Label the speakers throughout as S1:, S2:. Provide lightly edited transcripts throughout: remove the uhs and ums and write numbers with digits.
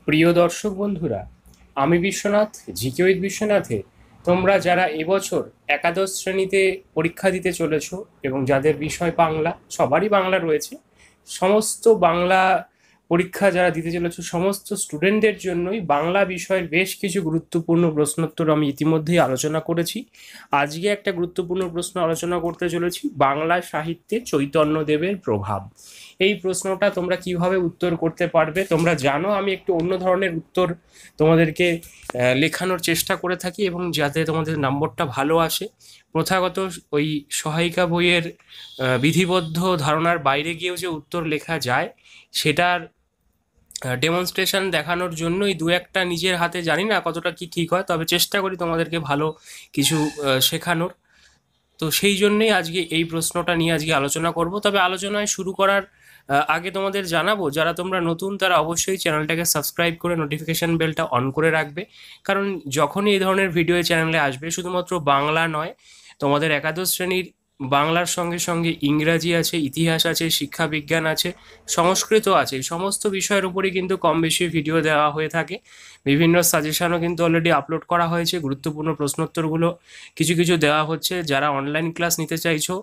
S1: প্রিয় দর্শক বন্ধুরা, আমি বিশ্বনাথ, জিকে উইথ বিশ্বনাথে তোমরা যারা এবছর একাদশ শ্রেণীতে পরীক্ষা দিতে চলেছো এবং যাদের বিষয় বাংলা, সবারই বাংলা রয়েছে, সমস্ত বাংলা পরীক্ষা যারা দিতে চলেছো সমস্ত স্টুডেন্টদের জন্যই বাংলা বিষয়ের বেশ কিছু গুরুত্বপূর্ণ প্রশ্নোত্তর আমি ইতিমধ্যেই আলোচনা করেছি। আজকে একটা গুরুত্বপূর্ণ প্রশ্ন আলোচনা করতে চলেছি, বাংলা সাহিত্যে চৈতন্যদেবের প্রভাব। এই প্রশ্নটা তোমরা কিভাবে উত্তর করতে পারবে তোমরা জানো, আমি একটু অন্য ধরনের উত্তর তোমাদেরকে লেখানোর চেষ্টা করে থাকি এবং যাতে তোমাদের নম্বরটা ভালো আসে। প্রথাগত ওই সহায়িকা বইয়ের বিধিবদ্ধ ধারণার বাইরে গিয়েও যে উত্তর লেখা যায় সেটার ডেমনস্ট্রেশন দেখানোর জন্যই দু একটা নিজের হাতে, জানি না কতটা কি ঠিক হয়, তবে চেষ্টা করি তোমাদেরকে ভালো কিছু শেখানোর। তো সেই জন্যই আজকে এই প্রশ্নটা নিয়ে আজকে আলোচনা করব। তবে আলোচনায় শুরু করার আগে তোমাদের জানাবো, যারা তোমরা নতুন তারা অবশ্যই চ্যানেলটাকে সাবস্ক্রাইব করে নোটিফিকেশন বেলটা অন করে রাখবে, কারণ যখনই এই ধরনের ভিডিও চ্যানেলে আসবে, শুধুমাত্র বাংলা নয়, তোমাদের একাদশ শ্রেণীর বাংলার সঙ্গে সঙ্গে ইংরাজি আছে, ইতিহাস আছে, শিক্ষা বিজ্ঞান আছে, সংস্কৃত আছে, এই সমস্ত বিষয়ের উপরই কিন্তু কম বেশি ভিডিও দেওয়া হয়ে থাকে। বিভিন্ন সাজেশনও কিন্তু অলরেডি আপলোড করা হয়েছে, গুরুত্বপূর্ণ প্রশ্নোত্তরগুলো কিছু কিছু দেওয়া হচ্ছে। যারা অনলাইন ক্লাস নিতে চাইছো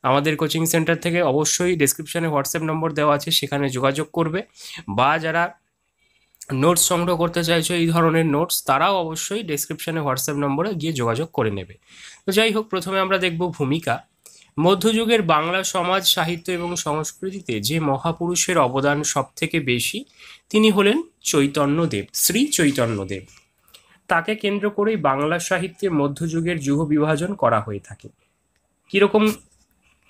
S1: আমাদের কোচিং সেন্টার থেকে, অবশ্যই ডেসক্রিপশনে হোয়াটসঅ্যাপ নম্বর দেওয়া আছে, সেখানে যোগাযোগ করবে। বা যারা নোটস সংগ্রহ করতে চাইছো এই ধরনের নোটস, তারাও অবশ্যই ডেসক্রিপশনে হোয়াটসঅ্যাপ নম্বরে গিয়ে যোগাযোগ করে নেবে। তো যাই হোক, প্রথমে আমরা দেখব ভূমিকা। মধ্যযুগের বাংলা সমাজ, সাহিত্য এবং সংস্কৃতিতে যে মহাপুরুষের অবদান সব থেকে বেশি তিনি হলেন চৈতন্যদেব, শ্রী চৈতন্যদেব। তাকে কেন্দ্র করেই বাংলা সাহিত্যে মধ্যযুগের যুগ বিভাজন করা হয়ে থাকে। কিরকম?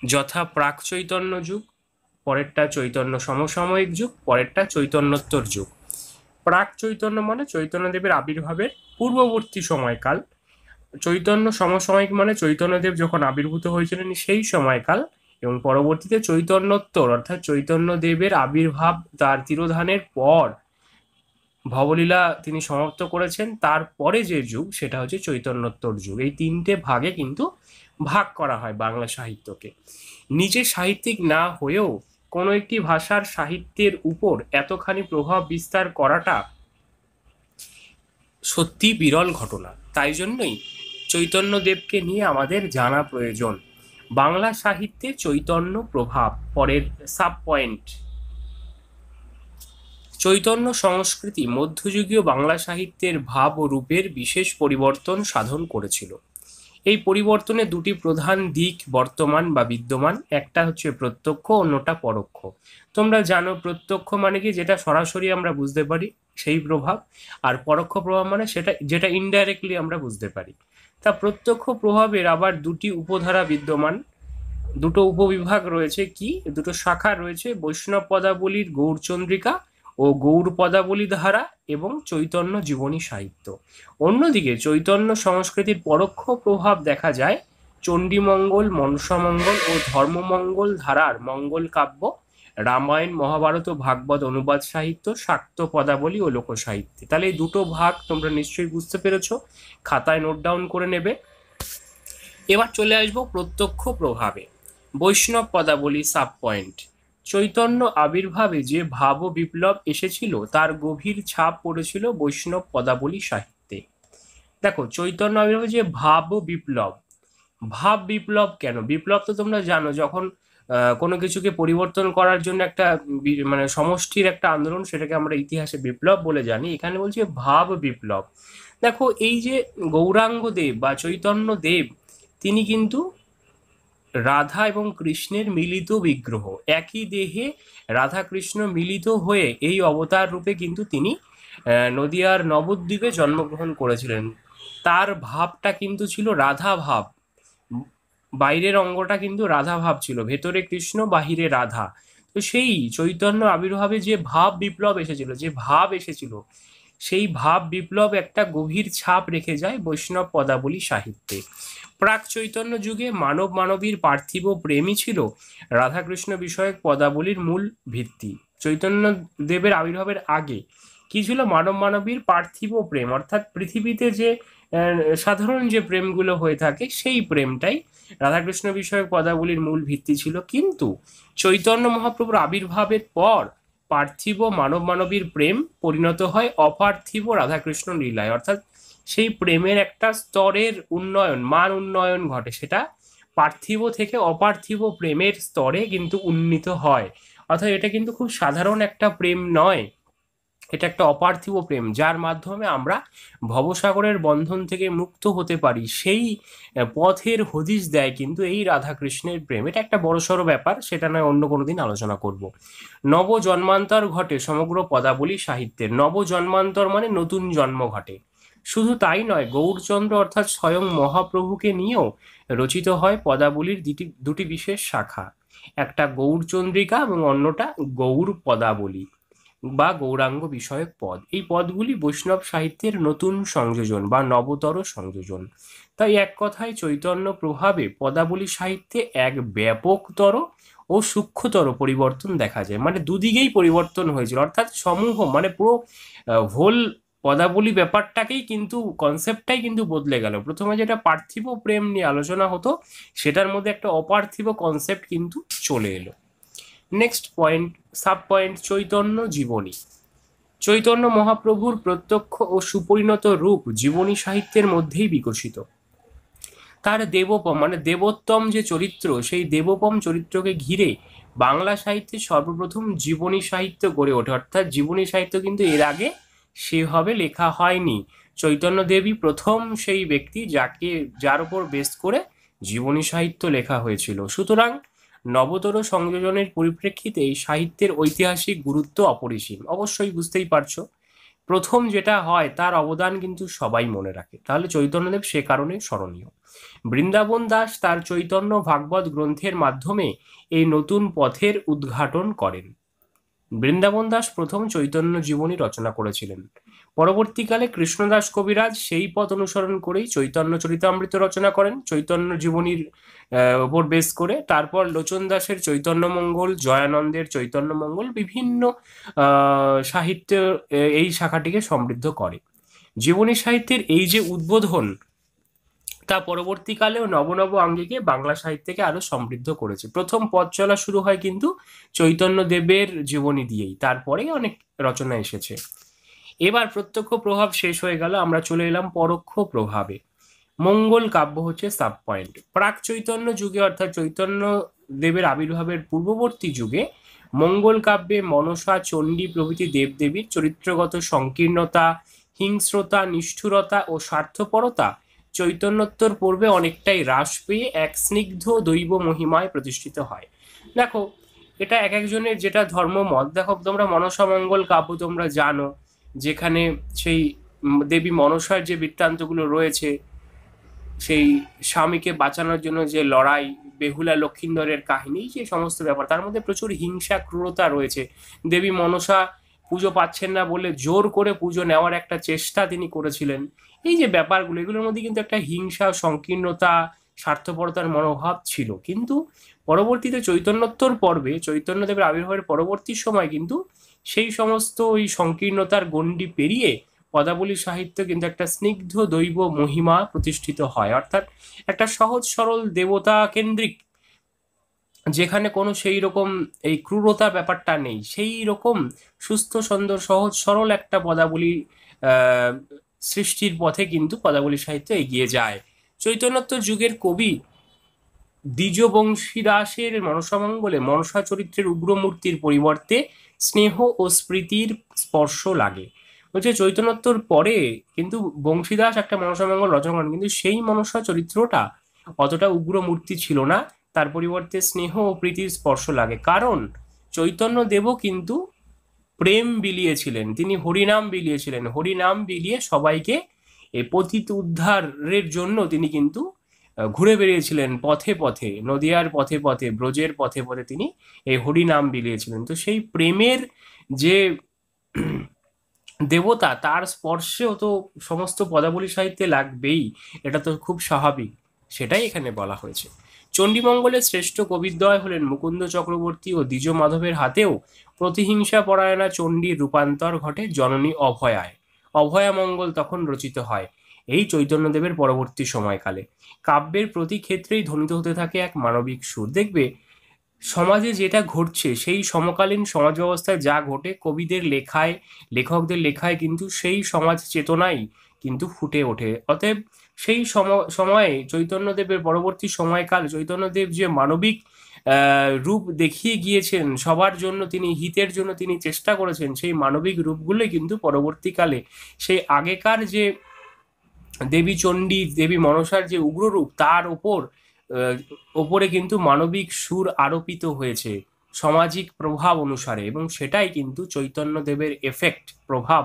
S1: যথা প্রাক চৈতন্য যুগ, পরেরটা চৈতন্য সমসাময়িক যুগ, পরেরটা চৈতন্যোত্তর যুগ। প্রাক চৈতন্য মানে চৈতন্যদেবের আবির্ভাবের পূর্ববর্তী সময়কাল, চৈতন্য সমসাময়িক মানে চৈতন্যদেব যখন আবির্ভূত হয়েছিলেন সেই সময়কাল, এবং পরবর্তীতে চৈতন্যোত্তর অর্থাৎ চৈতন্যদেবের আবির্ভাব, তার তিরোধানের পর ভবলীলা তিনি সমাপ্ত করেছেন, তারপরে যে যুগ সেটা হচ্ছে চৈতন্যোত্তর যুগ। এই তিনটে ভাগে কিন্তু ভাগ করা হয় বাংলা সাহিত্যকে। নিজে সাহিত্যিক না হয়েও কোনো একটি ভাষার সাহিত্যের উপর এতখানি প্রভাব বিস্তার করাটা সত্যি বিরল ঘটনা। তাই জন্যই চৈতন্যদেবকে নিয়ে আমাদের জানা প্রয়োজন। বাংলা সাহিত্যে চৈতন্য প্রভাব, পরের সাব পয়েন্ট। চৈতন্য সংস্কৃতি মধ্যযুগীয় বাংলা সাহিত্যের ভাব ও রূপের বিশেষ পরিবর্তন সাধন করেছিল। এই পরিবর্তনে দুটি প্রধান দিক বর্তমান বা বিদ্যমান, একটা হচ্ছে প্রত্যক্ষ, অন্যটা পরোক্ষ। তোমরা জানো প্রত্যক্ষ মানে কি, যেটা সরাসরি আমরা বুঝতে পারি সেই প্রভাব, আর পরোক্ষ প্রভাব মানে সেটা যেটা ইনডাইরেক্টলি আমরা বুঝতে পারি। তা প্রত্যক্ষ প্রভাবের আবার দুটি উপধারা বিদ্যমান, দুটো উপবিভাগ রয়েছে, কি দুটো শাখা রয়েছে, বৈষ্ণব পদাবলীর গৌরচন্দ্রিকা ও গৌর পদাবলী ধারা এবং চৈতন্য জীবনী সাহিত্য। অন্যদিকে চৈতন্য সংস্কৃতির পরোক্ষ প্রভাব দেখা যায় চণ্ডীমঙ্গল, মনসামঙ্গল ও ধর্মমঙ্গল ধারার মঙ্গল কাব্য, রামায়ণ, মহাভারত ও ভাগবত অনুবাদ সাহিত্য, শাক্ত পদাবলী ও লোকসাহিত্যে। তাহলে এই দুটো ভাগ তোমরা নিশ্চয়ই বুঝতে পেরেছো, খাতায় নোট ডাউন করে নেবে। এবার চলে আসবো প্রত্যক্ষ প্রভাবে। বৈষ্ণব পদাবলী সাব পয়েন্ট। চৈতন্য আবির্ভাবে যে ভাব বিপ্লব এসেছিল তার গভীর ছাপ পড়েছিল বৈষ্ণব পদাবলী সাহিত্যে। দেখো, চৈতন্য আবির্ভাবে যে ভাব বিপ্লব, ভাব বিপ্লব কেন? বিপ্লব তো তোমরা জানো, যখন কোনো কিছুকে পরিবর্তন করার জন্য একটা মানে সমষ্টির একটা আন্দোলন, সেটাকে আমরা ইতিহাসে বিপ্লব বলে জানি। এখানে বলছে ভাব বিপ্লব। দেখো, এই যে গৌরাঙ্গ দেব বা চৈতন্য দেব, তিনি কিন্তু রাধা এবং কৃষ্ণের মিলিত বিগ্রহ। একই দেহে রাধা কৃষ্ণ মিলিত হয়ে এই অবতার রূপে কিন্তু তিনি নদিয়ার নবদ্বীপে জন্মগ্রহণ করেছিলেন। তার ভাবটা কিন্তু ছিল রাধা ভাব, বাইরের অঙ্গটা কিন্তু রাধা ভাব ছিল, ভেতরে কৃষ্ণ বাহিরে রাধা। তো সেই চৈতন্য আবির্ভাবে যে ভাব বিপ্লব এসেছিল, যে ভাব এসেছিল, সেই ভাব বিপ্লব একটা গভীর ছাপ রেখে যায় বৈষ্ণব পদাবলী সাহিত্যে। প্রাক চৈতন্য যুগে মানব মানবীর পার্থিব প্রেমই ছিল রাধাকৃষ্ণ বিষয়ক পদাবলীর মূল ভিত্তি। চৈতন্য দেবের আবির্ভাবের আগে কি ছিল? মানব মানবীর পার্থিব প্রেম, অর্থাৎ পৃথিবীতে যে সাধারণ যে প্রেমগুলো হয়ে থাকে সেই প্রেমটাই রাধাকৃষ্ণ বিষয়ক পদাবলীর মূল ভিত্তি ছিল। কিন্তু চৈতন্য মহাপ্রভুর আবির্ভাবের পর পার্থিব মানব মানবীর প্রেম পরিণত হয় অপার্থিব রাধাকৃষ্ণ লীলায়, অর্থাৎ সেই প্রেমের একটা স্তরের উন্নয়ন, মান উন্নয়ন ঘটে, সেটা পার্থিব থেকে অপার্থিব প্রেমের স্তরে কিন্তু উন্নীত হয়। অর্থাৎ এটা কিন্তু খুব সাধারণ একটা প্রেম নয়, এটা একটা অপার্থিব প্রেম, যার মাধ্যমে আমরা ভবসাগরের বন্ধন থেকে মুক্ত হতে পারি, সেই পথের হদিশ দেয় কিন্তু এই রাধাকৃষ্ণের প্রেম। এটা একটা বড়সড় ব্যাপার, সেটা নয় অন্য কোনো দিন আলোচনা করব। নব জন্মান্তর ঘটে সমগ্র পদাবলী সাহিত্যের। নব জন্মান্তর মানে নতুন জন্ম ঘটে। শুধু তাই নয়, গৌরচন্দ্র অর্থাৎ স্বয়ং মহাপ্রভুকে নিয়েও রচিত হয় পদাবলীর দুটি বিশেষ শাখা, একটা গৌরচন্দ্রিকা এবং অন্যটা গৌর পদাবলী বা গৌরাঙ্গ বিষয়ক পদ। এই পদগুলি বৈষ্ণব সাহিত্যের নতুন সংযোজন বা নবতর সংযোজন। তাই এক কথায় চৈতন্য প্রভাবে পদাবলী সাহিত্যে এক ব্যাপকতর ও সূক্ষ্মতর পরিবর্তন দেখা যায়। মানে দুদিকেই পরিবর্তন হয়েছিল, অর্থাৎ সমূহ মানে পুরো হোল পদাবলী ব্যাপারটাকেই কিন্তু, কনসেপ্টটাই কিন্তু বদলে গেল। প্রথমে যেটা পার্থিব প্রেম নিয়ে আলোচনা হতো, সেটার মধ্যে একটা অপার্থিব কনসেপ্ট কিন্তু চলে এলো। Next point, sub point, Chaitanya জীবনী। চৈতন্য মহাপ্রভুর প্রত্যক্ষ ও সুপরিণত রূপ জীবনী সাহিত্যের মধ্যেই বিকশিত। তার দেবোপম মানে দেবোত্তম যে চরিত্র, সেই দেবোপম চরিত্রকে ঘিরে বাংলা সাহিত্যে সর্বপ্রথম জীবনী সাহিত্য গড়ে ওঠে। অর্থাৎ জীবনী সাহিত্য কিন্তু এর আগে সেভাবে লেখা হয়নি। চৈতন্য দেবী প্রথম সেই ব্যক্তি যার উপর বেস করে জীবনী সাহিত্য লেখা হয়েছিল। সুতরাং নবতর সংযোজনের পরিপ্রেক্ষিতে এই সাহিত্যের ঐতিহাসিক গুরুত্ব অপরিসীম। অবশ্যই বুঝতেই পারছো, প্রথম যেটা হয় তার অবদান কিন্তু সবাই মনে রাখে, তাহলে চৈতন্যদেব সে কারণে স্মরণীয়। বৃন্দাবন দাস তার চৈতন্য ভাগবত গ্রন্থের মাধ্যমে এই নতুন পথের উদ্ঘাটন করেন। বৃন্দাবন দাস প্রথম চৈতন্য জীবনী রচনা করেছিলেন। পরবর্তীকালে কৃষ্ণদাস কবিরাজ সেই পথ অনুসরণ করেই চৈতন্য চরিতামৃত রচনা করেন চৈতন্য জীবনীর ওপর বেস করে। তারপর লোচন দাসের চৈতন্য মঙ্গল, জয়ানন্দের চৈতন্য মঙ্গল বিভিন্ন সাহিত্য এই শাখাটিকে সমৃদ্ধ করে। জীবনী সাহিত্যের এই যে উদ্বোধন, তা পরবর্তীকালেও নব নব আঙ্গিকে বাংলা সাহিত্যকে আরো সমৃদ্ধ করেছে। প্রথম পথ চলা শুরু হয় কিন্তু চৈতন্য দেবের জীবনী দিয়েই, তারপরেই অনেক রচনা এসেছে। এবার প্রত্যক্ষ প্রভাব শেষ হয়ে গেল, আমরা চলে এলাম পরোক্ষ প্রভাবে। মঙ্গল কাব্য হচ্ছে সাব পয়েন্ট। প্রাক চৈতন্য যুগে অর্থাৎ চৈতন্য দেবের আবির্ভাবের পূর্ববর্তী যুগে মঙ্গল কাব্যে মনসা, চণ্ডী প্রভৃতি দেবদেবীর চরিত্রগত সংকীর্ণতা, হিংস্রতা, নিষ্ঠুরতা ও স্বার্থপরতা চৈতন্যোত্তর পূর্বে অনেকটাই হ্রাস পেয়ে এক স্নিগ্ধ দৈব মহিমায় প্রতিষ্ঠিত হয়। দেখো, এটা এক একজনের যেটা ধর্মমত। দেখো, তোমরা মনসা মঙ্গল কাব্য তোমরা জানো, যেখানে সেই দেবী মনসার যে বৃত্তান্তগুলো রয়েছে, সেই স্বামীকে বাঁচানোর জন্য যে লড়াই, বেহুলা লক্ষিন্দরের কাহিনী, যে সমস্ত ব্যাপার, তার মধ্যে প্রচুর হিংসা ক্রূরতা রয়েছে। দেবী মনসা পুজো পাচ্ছেন না বলে জোর করে পুজো নেওয়ার একটা চেষ্টা তিনি করেছিলেন। এই যে ব্যাপারগুলো, এগুলোর মধ্যে কিন্তু একটা হিংসা, সংকীর্ণতা, স্বার্থপরতার মনোভাব ছিল। কিন্তু পরবর্তীতে চৈতন্যোত্তর পর্বে, চৈতন্যদেবের আবির্ভাবের পরবর্তী সময় কিন্তু সেই সমস্ত ওই সংকীর্ণতার গণ্ডি পেরিয়ে পদাবলী সাহিত্য কিন্তু একটা স্নিগ্ধ দৈব মহিমা প্রতিষ্ঠিত হয়। অর্থাৎ একটা সহজ সরল দেবতা কেন্দ্রিক, যেখানে কোনো সেই রকম এই ক্রূরতা ব্যাপারটা নেই, সেই রকম সুস্থ সুন্দর সহজ সরল একটা পদাবলী আহ সৃষ্টির পথে কিন্তু পদাবলী সাহিত্য এগিয়ে যায়। চৈতন্যোত্তর যুগের কবি দ্বিজ বংশীদাসের মনসামঙ্গলে মনসা চরিত্রের উগ্রমূর্তির পরিবর্তে স্নেহ ও স্মৃতির স্পর্শ লাগে। বলছে চৈতন্যোত্তর পরে কিন্তু বংশীদাস একটা মনসামঙ্গল রচনা করেন, কিন্তু সেই মনসা চরিত্রটা অতটা উগ্রমূর্তি ছিল না, তার পরিবর্তে স্নেহ ও প্রীতির স্পর্শ লাগে। কারণ চৈতন্য দেবও কিন্তু প্রেম বিলিয়েছিলেন, তিনি হরিনাম বিলিয়েছিলেন। হরিনাম বিলিয়ে সবাইকে এই পতিত উদ্ধারের জন্য তিনি কিন্তু ঘুরে বেরিয়েছিলেন পথে পথে, নদিয়ার পথে পথে, ব্রজের পথে পথে তিনি এই হরিনাম বিলিয়েছিলেন। তো সেই প্রেমের যে দেবতা, তার স্পর্শেও তো সমস্ত পদাবলী সাহিত্যে লাগবেই, এটা তো খুব স্বাভাবিক, সেটাই এখানে বলা হয়েছে। চণ্ডীমঙ্গলের শ্রেষ্ঠ কবিদ্বয় হলেন মুকুন্দ চক্রবর্তী ও দ্বিজ মাধবের হাতেও প্রতিহিংসা পরায়ণা চণ্ডীর রূপান্তর ঘটে জননী অভয়ায়। অভয়া মঙ্গল তখন রচিত হয় এই চৈতন্যদেবের পরবর্তী সময়কালে। কাব্যের প্রতি ক্ষেত্রেই ধ্বনিত হতে থাকে এক মানবিক সুর। দেখবে সমাজে যেটা ঘটছে সেই সমকালীন সমাজ ব্যবস্থায় যা ঘটে কবিদের লেখায়, লেখকদের লেখায় কিন্তু সেই সমাজ চেতনাই কিন্তু ফুটে ওঠে। অতএব সেই সময়ে চৈতন্যদেবের পরবর্তী সময়কাল চৈতন্যদেব যে মানবিক রূপ দেখিয়ে গিয়েছেন, সবার জন্য তিনি হিতের জন্য তিনি চেষ্টা করেছেন, সেই মানবিক রূপগুলোই কিন্তু পরবর্তীকালে সেই আগেকার যে দেবী চণ্ডী, দেবী মনসার যে উগ্ররূপ, তার ওপরে কিন্তু মানবিক সুর আরোপিত হয়েছে সামাজিক প্রভাব অনুসারে, এবং সেটাই কিন্তু চৈতন্যদেবের এফেক্ট, প্রভাব।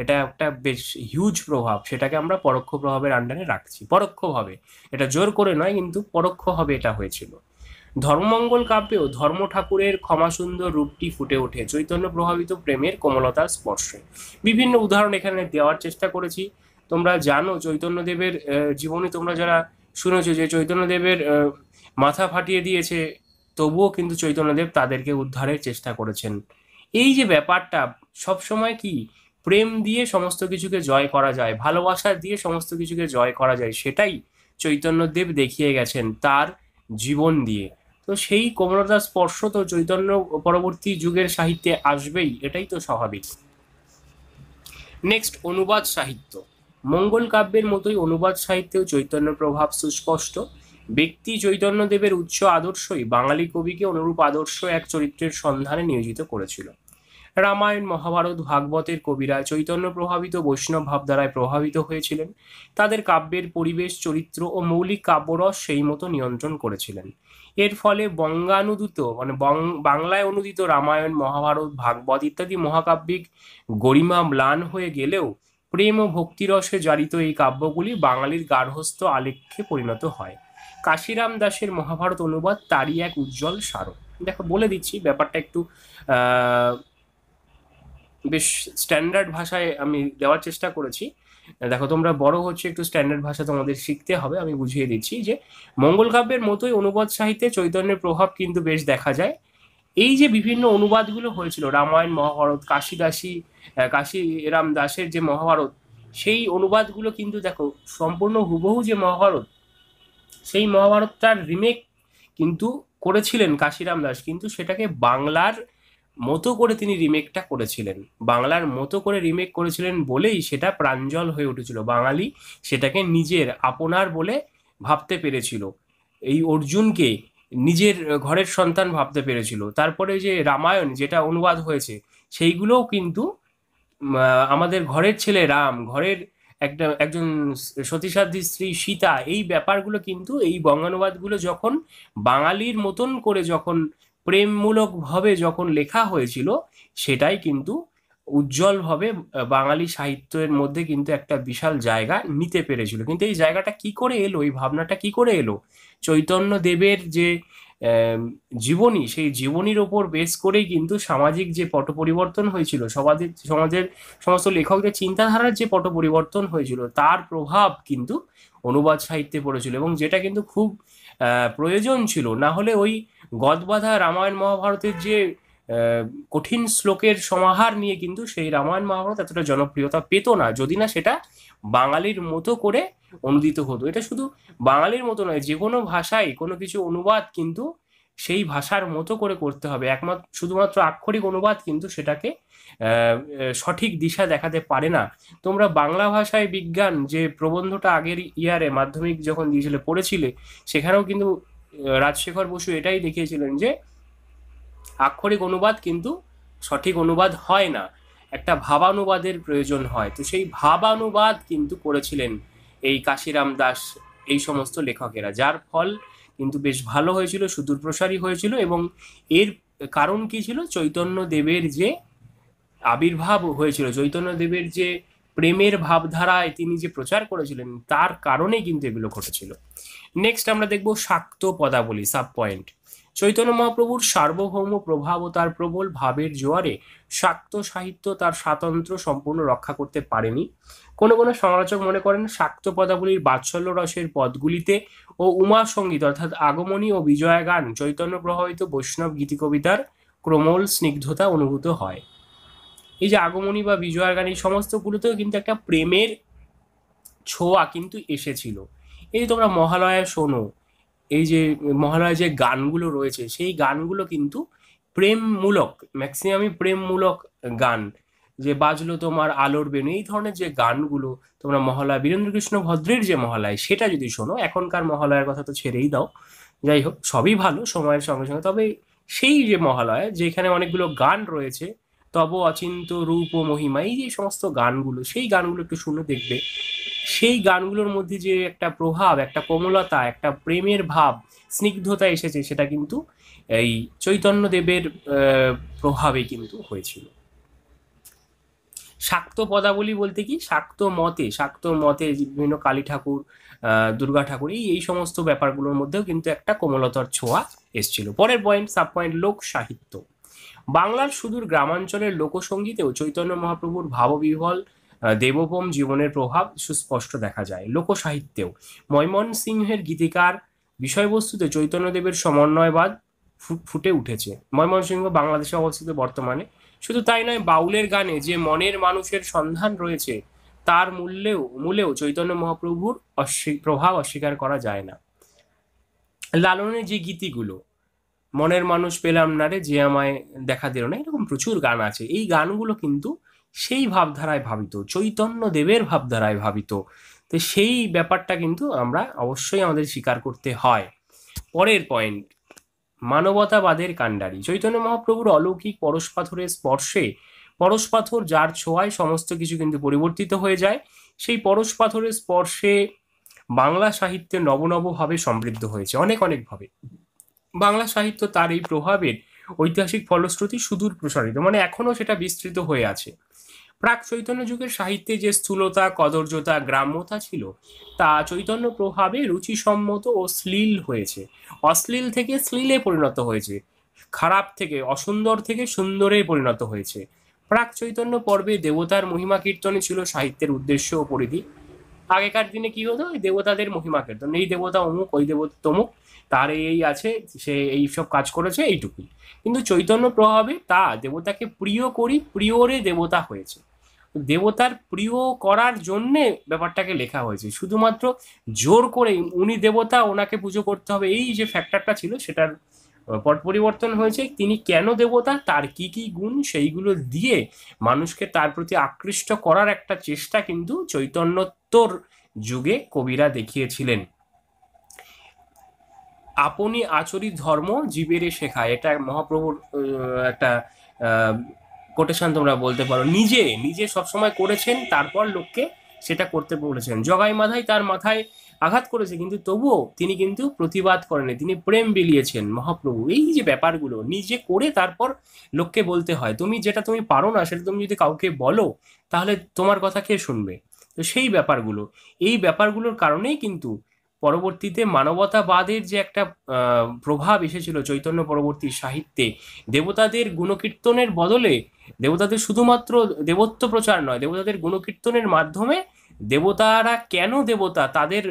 S1: এটা একটা বেশ হিউজ প্রভাব, সেটাকে আমরা পরোক্ষ প্রভাবের আন্ডারে রাখছি, পরোক্ষভাবে। এটা জোর করে নয়, কিন্তু পরোক্ষভাবে এটা হয়েছিল। ধর্মমঙ্গল কাব্যেও ধর্ম ঠাকুরের ক্ষমাসুন্দর রূপটি ফুটে ওঠে চৈতন্য প্রভাবিত প্রেমের কোমলতার স্পর্শে। বিভিন্ন উদাহরণ এখানে দেওয়ার চেষ্টা করেছি। তোমরা জানো চৈতন্যদেবের জীবনী, তোমরা যারা শুনেছো যে চৈতন্যদেবের মাথা ফাটিয়ে দিয়েছে, তবুও কিন্তু চৈতন্যদেব তাদেরকে উদ্ধারের চেষ্টা করেছেন। এই যে ব্যাপারটা, সবসময় কি প্রেম দিয়ে সমস্ত কিছুকে জয় করা যায়, ভালোবাসা দিয়ে সমস্ত কিছুকে জয় করা যায়, সেটাই চৈতন্যদেব দেখিয়ে গেছেন তার জীবন দিয়ে। তো সেই কোমলতার স্পর্শ তো চৈতন্য পরবর্তী যুগের সাহিত্যে আসবেই, এটাই তো স্বাভাবিক। নেক্সট, অনুবাদ সাহিত্য। মঙ্গল কাব্যের মতোই অনুবাদ সাহিত্যেও চৈতন্য প্রভাব সুস্পষ্ট। ব্যক্তি চৈতন্যদেবের উচ্চ আদর্শই বাঙালি কবিকে অনুরূপ আদর্শ এক চরিত্রের সন্ধানে নিয়োজিত করেছিল। রামায়ণ, মহাভারত, ভাগবতের কবিরা চৈতন্য প্রভাবিত বৈষ্ণব ভাবধারায় প্রভাবিত হয়েছিলেন। তাদের কাব্যের পরিবেশ, চরিত্র ও মৌলিক কাব্যরস সেই মতো নিয়ন্ত্রণ করেছিলেন। এর ফলে বঙ্গানুদিত বাংলায় অনুদিত রামায়ণ, মহাভারত, ভাগবত ইত্যাদি মহাকাব্যিক গরিমা ম্লান হয়ে গেলেও প্রেম ও ভক্তিরসে জারিত এই কাব্যগুলি বাঙালির গার্হস্থ্য আলেখ্যে পরিণত হয়। কাশিরাম দাসের মহাভারত অনুবাদ তারই এক উজ্জ্বল স্মারক। দেখো, বলে দিচ্ছি ব্যাপারটা একটু বেশ স্ট্যান্ডার্ড ভাষায় আমি দেওয়ার চেষ্টা করেছি। দেখো, তোমরা বড় হচ্ছে, একটু স্ট্যান্ডার্ড ভাষা তোমাদের শিখতে হবে। আমি বুঝিয়ে দিচ্ছি যে মঙ্গল কাব্যের মতোই অনুবাদ সাহিত্যে চৈতন্যের প্রভাব কিন্তু বেশ দেখা যায়। এই যে বিভিন্ন অনুবাদগুলো হয়েছিল, রামায়ণ, মহাভারত, কাশিরাম দাসের যে মহাভারত, সেই অনুবাদগুলো কিন্তু দেখো সম্পূর্ণ হুবহু যে মহাভারত, সেই মহাভারতটার রিমেক কিন্তু করেছিলেন কাশিরাম দাস, কিন্তু সেটাকে বাংলার মতো করে তিনি রিমেকটা করেছিলেন। বাংলার মতো করে রিমেক করেছিলেন বলেই সেটা প্রাঞ্জল হয়ে উঠেছিল, বাঙালি সেটাকে নিজের আপনার বলে ভাবতে পেরেছিল, এই অর্জুনকে নিজের ঘরের সন্তান ভাবতে পেরেছিল। তারপরে যে রামায়ণ যেটা অনুবাদ হয়েছে, সেইগুলোও কিন্তু আমাদের ঘরের ছেলে রাম, ঘরের একজন সতীসাধ্যী স্ত্রী সীতা, এই ব্যাপারগুলো কিন্তু এই বঙ্গানুবাদগুলো যখন বাঙালির মতন করে যখন প্রেমমূলকভাবে যখন লেখা হয়েছিল, সেটাই কিন্তু উজ্জ্বলভাবে বাঙালি সাহিত্যের মধ্যে কিন্তু একটা বিশাল জায়গা নিতে পেরেছিল। কিন্তু এই জায়গাটা কি করে এলো, এই ভাবনাটা কি করে এলো, চৈতন্য দেবের যে জীবনী, সেই জীবনীর ওপর বেস করেই কিন্তু সামাজিক যে পট পরিবর্তন হয়েছিল, সমাজের সমস্ত লেখকদের চিন্তাধারার যে পট পরিবর্তন হয়েছিল, তার প্রভাব কিন্তু অনুবাদ সাহিত্যে পড়েছিল, এবং যেটা কিন্তু খুব প্রয়োজন ছিল। না হলে ওই গদবাঁধা রামায়ণ মহাভারতের যে কঠিন শ্লোকের সমাহার নিয়ে কিন্তু সেই রামায়ণ মহাভারত এতটা জনপ্রিয়তা পেত না, যদি না সেটা বাঙালির মতো করে অনুদিত হতো। এটা শুধু বাঙালির মতো নয়, যে কোনো ভাষায় কোনো কিছু অনুবাদ কিন্তু সেই ভাষার মতো করে করতে হবে। শুধুমাত্র আক্ষরিক অনুবাদ কিন্তু সেটাকে সঠিক দিশা দেখাতে পারে না। তোমরা বাংলা ভাষায় বিজ্ঞান যে প্রবন্ধটা আগের ইয়ারে মাধ্যমিক যখন দিয়েছিলে, পড়েছিলে, সেখানেও কিন্তু রাজশেখর বসু এটাই দেখিয়েছিলেন যে আক্ষরিক অনুবাদ কিন্তু সঠিক অনুবাদ হয় না, একটা ভাবানুবাদের প্রয়োজন হয়। তো সেই ভাবানুবাদ কিন্তু করেছিলেন এই কাশিরাম দাস, এই সমস্ত লেখকেরা, যার ফল কিন্তু বেশ ভালো হয়েছিল, সুদূরপ্রসারী হয়েছিল। এবং এর কারণ কি ছিল? চৈতন্য দেবের যে আবির্ভাব হয়েছিল, চৈতন্য দেবের যে প্রেমের ভাবধারায় তিনি যে প্রচার করেছিলেন, তার কারণেই কিন্তু এগুলো ঘটেছিল। নেক্সট আমরা দেখব শাক্ত পদাবলী, সাব পয়েন্ট। চৈতন্য মহাপ্রভুর সার্বভৌম প্রভাব ও তার প্রবল ভাবের জোয়ারে শাক্ত সাহিত্য তার স্বাতন্ত্র্য সম্পূর্ণ রক্ষা করতে পারেনি। কোনো কোনো সমালোচক মনে করেন শাক্ত পদাবলীর বাৎসল্য রসের পদগুলিতে ও উমা সঙ্গীত অর্থাৎ আগমনী ও বিজয়া গান চৈতন্য প্রভাবিত বৈষ্ণব গীতিকবিতার ক্রমল স্নিগ্ধতা অনুভূত হয়। এই যে আগমনী বা বিজয়ার গান, এই সমস্তগুলোতেও কিন্তু একটা প্রেমের ছোঁয়া কিন্তু এসেছিল। এই যে তোমরা মহালয়া শোনো, এই যে মহালয়ার যে গানগুলো রয়েছে সেই গানগুলো কিন্তু প্রেমমূলক, ম্যাক্সিমামই প্রেমমূলক গান। যে বাজলো তোমার আলোর বেনু, এই ধরনের যে গানগুলো তোমরা মহালয়া বীরেন্দ্রকৃষ্ণ ভদ্রের যে মহালয় সেটা যদি শোনো, এখনকার মহালয়ার কথা তো ছেড়েই দাও, যাই হোক সবই ভালো সময়ের সঙ্গে সঙ্গে, তবে সেই যে মহালয়া যেখানে অনেকগুলো গান রয়েছে, তব অচিন্ত রূপ ও মহিমা, এই যে সমস্ত গানগুলো, সেই গানগুলো একটু শুনে দেখবে। সেই গানগুলোর মধ্যে যে একটা প্রভাব, একটা কোমলতা, একটা প্রেমের ভাব, স্নিগ্ধতা এসেছে, সেটা কিন্তু এই চৈতন্যদেবের প্রভাবে কিন্তু হয়েছিল। শাক্ত পদাবলী বলতে কি, শাক্ত মতে বিভিন্ন কালী ঠাকুর, দুর্গা ঠাকুর, এই সমস্ত ব্যাপারগুলোর মধ্যেও কিন্তু একটা কোমলতার ছোঁয়া এসেছিল। পরের পয়েন্ট, সাব পয়েন্ট, লোক সাহিত্য। বাংলার সুদূর গ্রামাঞ্চলের লোকসঙ্গীতেও চৈতন্য মহাপ্রভুর ভাববিহ্বল দেবোপম জীবনের প্রভাব সুস্পষ্ট দেখা যায়। লোকসাহিত্যেও ময়মনসিংহের গীতিকার বিষয়বস্তুতে চৈতন্যদেবের সমন্বয়বাদ ফুটে উঠেছে। ময়মনসিংহ বাংলাদেশে অবস্থিত বর্তমানে। শুধু তাই নয়, বাউলের গানে যে মনের মানুষের সন্ধান রয়েছে তার মূলেও চৈতন্য মহাপ্রভুর প্রভাব অস্বীকার করা যায় না। লালনের যে গীতিগুলো, মনের মানুষ পেলাম না রে, যে আমায় দেখা দিল না, এরকম প্রচুর গান আছে। এই গানগুলো কিন্তু সেই ভাবধারায় ভাবিত, চৈতন্য দেবের ভাবধারায় ভাবিত। তো সেই ব্যাপারটা কিন্তু আমরা অবশ্যই আমাদের স্বীকার করতে হয়। পরের পয়েন্ট, মানবতাবাদের কাণ্ডারি। চৈতন্য মহাপ্রভুর অলৌকিক পরশপাথরের স্পর্শে, পরশপাথর যার ছোঁয়ায় সমস্ত কিছু কিন্তু পরিবর্তিত হয়ে যায়, সেই পরশপাথরের স্পর্শে বাংলা সাহিত্যে নবনবভাবে সমৃদ্ধ হয়েছে, অনেক অনেকভাবে। বাংলা সাহিত্য তার এই প্রভাবের ঐতিহাসিক ফলশ্রুতি সুদূর প্রসারিত, মানে এখনো সেটা বিস্তৃত হয়ে আছে। প্রাক চৈতন্য যুগের সাহিত্যে যে স্থূলতা, কদর্যতা, গ্রাম্যতা ছিল, তা চৈতন্য প্রভাবে রুচিসম্মত ও শ্লীল হয়েছে, অশ্লীল থেকে শ্লীলে পরিণত হয়েছে, খারাপ থেকে, অসুন্দর থেকে সুন্দরে পরিণত হয়েছে। প্রাক চৈতন্য পর্বে দেবতার মহিমা কীর্তনে ছিল সাহিত্যের উদ্দেশ্য ও পরিধি। আগেকার দিনে কি হতো, ওই দেবতাদের মহিমা কীর্তন, এই দেবতা অমুক, ওই দেবতা তমুক, তার এই আছে, সে এই সব কাজ করেছে, এইটুকুই। কিন্তু চৈতন্য প্রভাবে তা দেবতাকে প্রিয় করি, প্রিয়রে দেবতা হয়েছে। দেবতার প্রিয় করার জন্যে ব্যাপারটাকে লেখা হয়েছে, শুধুমাত্র জোর করে উনি দেবতা, ওনাকে পুজো করতে হবে, এই যে ফ্যাক্টরটা ছিল সেটার পট পরিবর্তন হয়েছে। তিনি কেন দেবতা, তার কি কি গুণ, সেইগুলো দিয়ে মানুষকে তার প্রতি আকৃষ্ট করার একটা চেষ্টা কিন্তু চৈতন্যোত্তর যুগে কবিরা দেখিয়েছিলেন। আপনি আচরিত ধর্ম জীবেরে শেখায়, এটা মহাপ্রভুর একটা কোটেশন তোমরা বলতে পারো। নিজে নিজে সবসময় করেছেন, তারপর লোককে সেটা করতে বলেছেন। জগাই মাধাই তার মাথায় আঘাত করেছে, কিন্তু তবুও তিনি কিন্তু প্রতিবাদ করেনি, তিনি প্রেম বিলিয়েছেন মহাপ্রভু। এই যে ব্যাপারগুলো নিজে করে তারপর লোককে বলতে হয়, যেটা তুমি পারো না সেটা তুমি যদি কাউকে বলো তাহলে তোমার কথা কে শুনবে। তো সেই ব্যাপারগুলো, এই ব্যাপারগুলোর কারণেই কিন্তু পরবর্তীতে মানবতাবাদের যে একটা প্রভাব এসেছিল চৈতন্য পরবর্তী সাহিত্যে, দেবতাদের গুণকীর্তনের বদলে, দেবতাদের শুধুমাত্র দেবত্ব প্রচার নয়, দেবতাদের গুণকীর্তনের মাধ্যমে দেবতারা কেন দেবতা, তাদের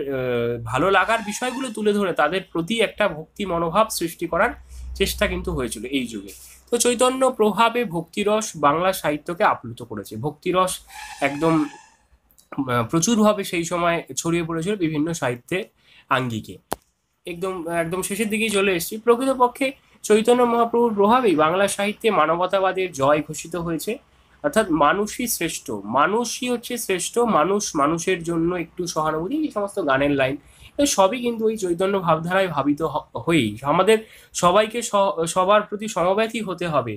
S1: ভালো লাগার বিষয়গুলো তুলে ধরে তাদের প্রতি একটা ভক্তি মনোভাব সৃষ্টি করার চেষ্টা কিন্তু হয়েছিল এই যুগে। তো চৈতন্য প্রভাবে ভক্তিরস বাংলা সাহিত্যকে আপ্লুত করেছে। ভক্তিরস একদম প্রচুরভাবে সেই সময় ছড়িয়ে পড়েছিল বিভিন্ন সাহিত্যে আঙ্গিকে। একদম একদম শেষের দিকেই চলে এসেছি। প্রকৃতপক্ষে চৈতন্য মহাপ্রভুর প্রভাবেই বাংলা সাহিত্যে মানবতাবাদের জয় ঘোষিত হয়েছে, অর্থাৎ মানুষই শ্রেষ্ঠ, মানুষই হচ্ছে শ্রেষ্ঠ, মানুষ মানুষের জন্য একটু সহানুভূতি, এই সমস্ত গানের লাইন সবই কিন্তু ওই চৈতন্য ভাবধারায় ভাবিত হয়েই। আমাদের সবাইকে সবার প্রতি সমব্যথী হতে হবে,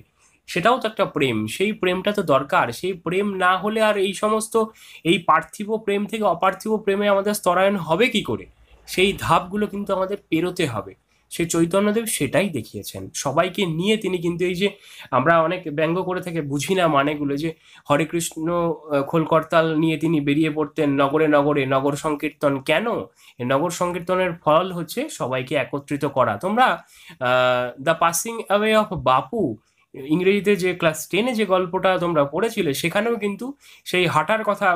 S1: সেটাও তো একটা প্রেম, সেই প্রেমটা তো দরকার। সেই প্রেম না হলে আর এই সমস্ত এই পার্থিব প্রেম থেকে অপার্থিব প্রেমে আমাদের স্তরায়ন হবে কি করে, সেই ধাপগুলো কিন্তু আমাদের পেরোতে হবে। সে চৈতন্যদেব সেটাই দেখিয়েছেন, সবাইকে নিয়ে তিনি কিন্তু এই যে আমরা অনেক ব্যঙ্গ করে থেকে বুঝি না মানেগুলো, যে হরে কৃষ্ণ খোলকর্তাল নিয়ে তিনি বেরিয়ে পড়তেন নগরে নগরে, নগর সংকীর্তন কেন? এই নগর সংকীর্তনের ফল হচ্ছে সবাইকে একত্রিত করা। তোমরা দ্য পাসিং অ্যাওয়ে অফ বাপু, ইংরেজিতে যে ক্লাস 10-এ যে গল্পটা তোমরা পড়েছিলে, সেখানেও কিন্তু সেই হাঁটার কথা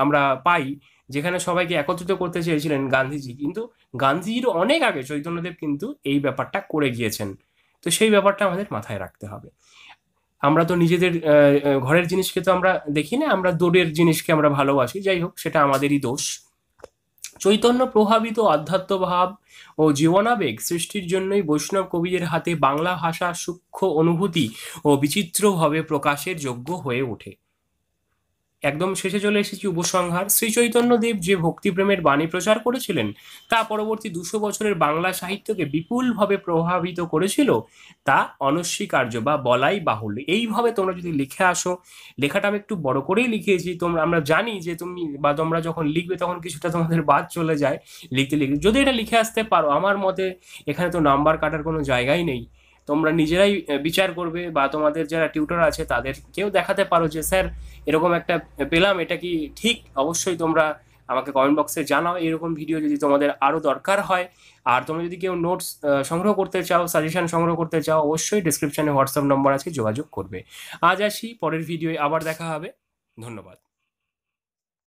S1: আমরা পাই, যেখানে সবাইকে একত্রিত করতে চেয়েছিলেন গান্ধীজি। কিন্তু গান্ধীজির অনেক আগে চৈতন্যদেব কিন্তু এই ব্যাপারটা করে গিয়েছেন। তো সেই ব্যাপারটা আমাদের মাথায় রাখতে হবে। আমরা তো নিজেদের ঘরের জিনিসকে তো আমরা দেখি না, আমরা দূরের জিনিসকে আমরা ভালোবাসি, যাই হোক সেটা আমাদেরই দোষ। চৈতন্য প্রভাবিত আধ্যাত্মভাব ও জীবনাবেগ সৃষ্টির জন্যই বৈষ্ণব কবিদের হাতে বাংলা ভাষা সূক্ষ্ম অনুভূতি ও বিচিত্রভাবে প্রকাশের যোগ্য হয়ে ওঠে। একদম শেষে চলে এসেছি উপসংহার। শ্রী চৈতন্যদেব যে ভক্তিপ্রেমের বাণী প্রচার করেছিলেন তা পরবর্তী 200 বছরের বাংলা সাহিত্যকে বিপুলভাবে প্রভাবিত করেছিল, তা অনস্বীকার্য বা বলাই বাহুল্য। এইভাবে তোমরা যদি লিখে আসো, লেখাটা আমি একটু বড় করেই লিখিয়েছি, আমরা জানি যে তুমি বা তোমরা যখন লিখবে তখন কিছুটা তোমাদের বাদ চলে যায় লিখতে লিখতে। যদি এটা লিখে আসতে পারো, আমার মতে এখানে তো নাম্বার কাটার কোনো জায়গাই নেই। তোমরা নিজেরাই বিচার করবে বা তোমাদের যারা টিউটর আছে তাদেরকেও দেখাতে পারো যে স্যার এরকম একটা পেলাম, এটা কি ঠিক? অবশ্যই তোমরা আমাকে কমেন্ট বক্সে জানাও এরকম ভিডিও যদি তোমাদের আরও দরকার হয়। আর তোমরা যদি কেউ নোটস সংগ্রহ করতে চাও, সাজেশন সংগ্রহ করতে চাও, অবশ্যই ডিসক্রিপশনে হোয়াটসঅ্যাপ নম্বর আছে, যোগাযোগ করবে। আজ আসি, পরের ভিডিওয়ে আবার দেখা হবে। ধন্যবাদ।